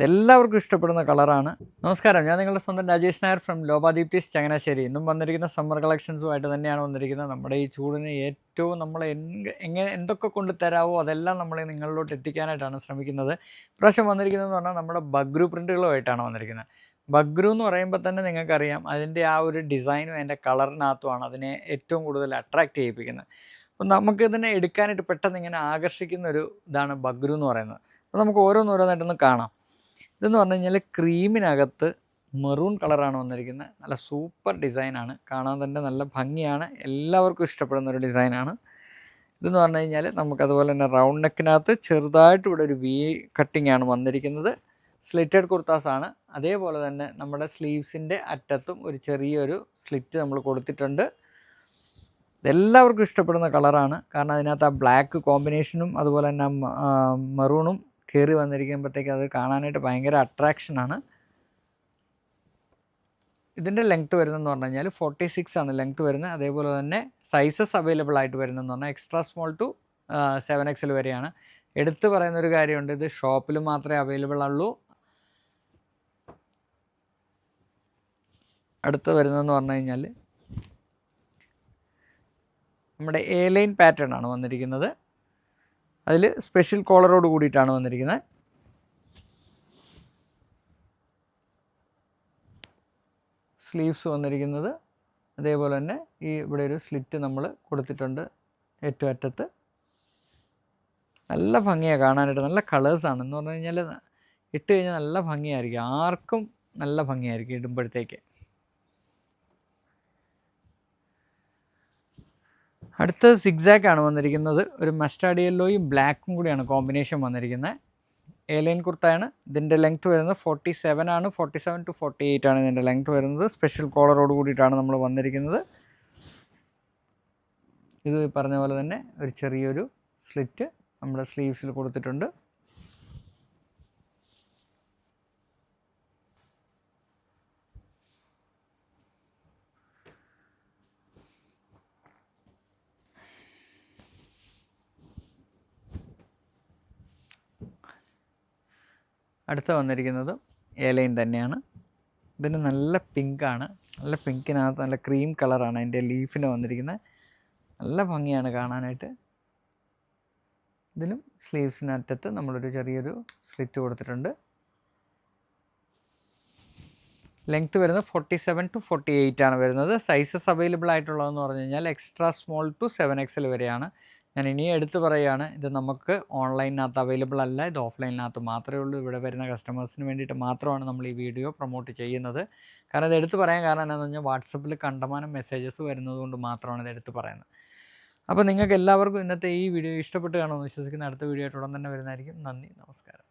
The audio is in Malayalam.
ഇതെല്ലാവർക്കും ഇഷ്ടപ്പെടുന്ന കളറാണ്. നമസ്കാരം, ഞാൻ നിങ്ങളുടെ സ്വന്തം രാജേഷ് നായർ ഫ്രം ലോപാദീപ്തിസ് ചങ്ങനാശ്ശേരി. ഇന്നും വന്നിരിക്കുന്ന സമ്മർ കളക്ഷൻസുമായിട്ട് തന്നെയാണ് വന്നിരിക്കുന്നത്. നമ്മുടെ ഈ ചൂടിന് ഏറ്റവും നമ്മൾ എന്തൊക്കെ കൊണ്ട് തരാമോ അതെല്ലാം നമ്മളെ നിങ്ങളിലോട്ട് എത്തിക്കാനായിട്ടാണ് ശ്രമിക്കുന്നത്. ഇപ്രാവശ്യം വന്നിരിക്കുന്നതെന്ന് പറഞ്ഞാൽ നമ്മുടെ ബഗ്രു പ്രിൻറ്റുകളുമായിട്ടാണ് വന്നിരിക്കുന്നത്. ബഗ്രു എന്ന് പറയുമ്പോൾ തന്നെ നിങ്ങൾക്കറിയാം, അതിൻ്റെ ആ ഒരു ഡിസൈനും അതിൻ്റെ കളറിനകത്തുമാണ് അതിനെ ഏറ്റവും കൂടുതൽ അട്രാക്റ്റ് ചെയ്യിപ്പിക്കുന്നത്. അപ്പം നമുക്കിതിനെ എടുക്കാനായിട്ട് പെട്ടെന്ന് ഇങ്ങനെ ആകർഷിക്കുന്ന ഒരു ഇതാണ് ബഗ്രു എന്ന് പറയുന്നത്. അപ്പോൾ നമുക്ക് ഓരോന്നോരോന്നായിട്ടൊന്ന് കാണാം. ഇതെന്ന് പറഞ്ഞു കഴിഞ്ഞാൽ ക്രീമിനകത്ത് മെറൂൺ കളറാണ് വന്നിരിക്കുന്നത്. നല്ല സൂപ്പർ ഡിസൈനാണ്, കാണാൻ തന്നെ നല്ല ഭംഗിയാണ്, എല്ലാവർക്കും ഇഷ്ടപ്പെടുന്ന ഒരു ഡിസൈനാണ്. ഇതെന്ന് പറഞ്ഞു കഴിഞ്ഞാൽ നമുക്കതുപോലെ തന്നെ റൗണ്ട് നെക്കിനകത്ത് ചെറുതായിട്ട് ഇവിടെ ഒരു വി കട്ടിംഗ് ആണ് വന്നിരിക്കുന്നത്. സ്ലിറ്റഡ് കുർത്താസാണ്. അതേപോലെ തന്നെ നമ്മുടെ സ്ലീവ്സിൻ്റെ അറ്റത്തും ഒരു ചെറിയൊരു സ്ലിറ്റ് നമ്മൾ കൊടുത്തിട്ടുണ്ട്. ഇതെല്ലാവർക്കും ഇഷ്ടപ്പെടുന്ന കളറാണ്, കാരണം അതിനകത്ത് ആ ബ്ലാക്ക് കോമ്പിനേഷനും അതുപോലെ തന്നെ മെറൂണും കയറി വന്നിരിക്കുമ്പോഴത്തേക്ക് അത് കാണാനായിട്ട് ഭയങ്കര അട്രാക്ഷനാണ്. ഇതിൻ്റെ ലെങ്ത്ത് വരുന്നതെന്ന് പറഞ്ഞു കഴിഞ്ഞാൽ 46 ആണ് ലെങ്ത്ത് വരുന്നത്. അതേപോലെ തന്നെ സൈസസ് അവൈലബിൾ ആയിട്ട് വരുന്നതെന്ന് പറഞ്ഞാൽ എക്സ്ട്രാ സ്മോൾ ടു 7XL വരെയാണ്. എടുത്ത് പറയുന്നൊരു കാര്യമുണ്ട്, ഇത് ഷോപ്പിൽ മാത്രമേ അവൈലബിൾ ഉള്ളൂ. അടുത്ത് വരുന്നതെന്ന് പറഞ്ഞു കഴിഞ്ഞാൽ നമ്മുടെ എ ലൈൻ പാറ്റേൺ ആണ് വന്നിരിക്കുന്നത്. അതിൽ സ്പെഷ്യൽ കോളറോട് കൂടിയിട്ടാണ് വന്നിരിക്കുന്നത്. സ്ലീവ്സ് വന്നിരിക്കുന്നത് അതേപോലെ തന്നെ ഇവിടെ ഒരു സ്ലിറ്റ് നമ്മൾ കൊടുത്തിട്ടുണ്ട് ഏറ്റവും അറ്റത്ത്. നല്ല ഭംഗിയാണ് കാണാനായിട്ട്, നല്ല കളേഴ്സാണ്. എന്ന് പറഞ്ഞു കഴിഞ്ഞാൽ ഇട്ട് കഴിഞ്ഞാൽ നല്ല ഭംഗിയായിരിക്കും, ആർക്കും നല്ല ഭംഗിയായിരിക്കും ഇടുമ്പോഴത്തേക്ക്. അടുത്ത സിഗ്സാക്ക് ആണ് വന്നിരിക്കുന്നത്. ഒരു മസ്റ്റാർഡ് യെല്ലോയും ബ്ലാക്കും കൂടിയാണ് കോമ്പിനേഷൻ വന്നിരിക്കുന്നത്. എ ലൈൻ കുർത്തയാണ്. ഇതിൻ്റെ ലെങ്ത്ത് വരുന്നത് 47 ആണ്. 47 to 48 ആണ് ഇതിൻ്റെ ലെങ്ത്ത് വരുന്നത്. സ്പെഷ്യൽ കോളറോട് കൂടിയിട്ടാണ് നമ്മൾ വന്നിരിക്കുന്നത്. ഇത് പറഞ്ഞ പോലെ തന്നെ ഒരു ചെറിയൊരു സ്ലിറ്റ് നമ്മുടെ സ്ലീവ്സിൽ കൊടുത്തിട്ടുണ്ട്. അടുത്ത വന്നിരിക്കുന്നത് എ ലൈൻ തന്നെയാണ്. ഇതിന് നല്ല പിങ്കാണ്, നല്ല പിങ്കിനകത്ത് നല്ല ക്രീം കളറാണ് അതിൻ്റെ ലീഫിന് വന്നിരിക്കുന്നത്. നല്ല ഭംഗിയാണ് കാണാനായിട്ട്. ഇതിലും സ്ലീവ്സിനറ്റത്ത് നമ്മളൊരു ചെറിയൊരു സ്ലിറ്റ് കൊടുത്തിട്ടുണ്ട്. ലെങ്ത്ത് വരുന്നത് 47 to 48 ആണ് വരുന്നത്. സൈസസ് അവൈലബിൾ ആയിട്ടുള്ളതെന്ന് പറഞ്ഞു കഴിഞ്ഞാൽ എക്സ്ട്രാ സ്മോൾ ടു 7XL വരെയാണ്. ഞാൻ ഇനിയും എടുത്ത് പറയുകയാണ്, ഇത് നമുക്ക് ഓൺലൈനിനകത്ത് അവൈലബിൾ അല്ല, ഇത് ഓഫ്ലൈനിനകത്ത് മാത്രമേ ഉള്ളൂ. ഇവിടെ വരുന്ന കസ്റ്റമേഴ്സിന് വേണ്ടിയിട്ട് മാത്രമാണ് നമ്മൾ ഈ വീഡിയോ പ്രൊമോട്ട് ചെയ്യുന്നത്. കാരണം ഇത് എടുത്ത് പറയാൻ കാരണം എന്താണെന്ന് പറഞ്ഞാൽ വാട്സപ്പിൽ കണ്ടമാനം മെസ്സേജസ് വരുന്നത് കൊണ്ട് മാത്രമാണ് ഇത് എടുത്ത് പറയുന്നത്. അപ്പോൾ നിങ്ങൾക്ക് എല്ലാവർക്കും ഇന്നത്തെ ഈ വീഡിയോ ഇഷ്ടപ്പെട്ട് കാണുമെന്ന് വിശ്വസിക്കുന്ന. അടുത്ത വീഡിയോ ആയിട്ട് ഉടൻ തന്നെ വരുന്നതായിരിക്കും. നന്ദി, നമസ്കാരം.